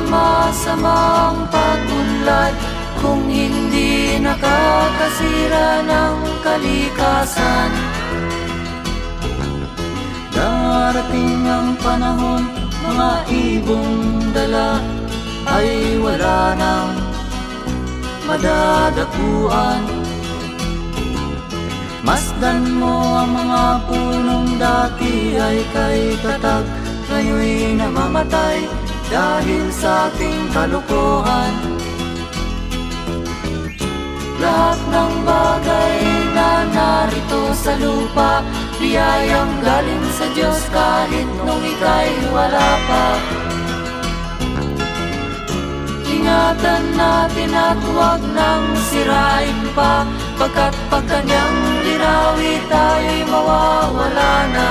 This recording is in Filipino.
masamang pag-unlad kung hindi nakakasira ng kalikasan. Darating ang panahon, mga ibong dala ay wala nang madadakuan. Masdan mo ang mga punong dati ay kay tatag, ngayon'y namamatay dahil sa ating kalokohan. Lahat ng bagay na narito sa lupa, biyayang galing sa Diyos kahit nung ika'y wala pa. Ingatan natin at huwag nang sirain pa, pagkat pag kanyang linawi tayo'y mawawala na.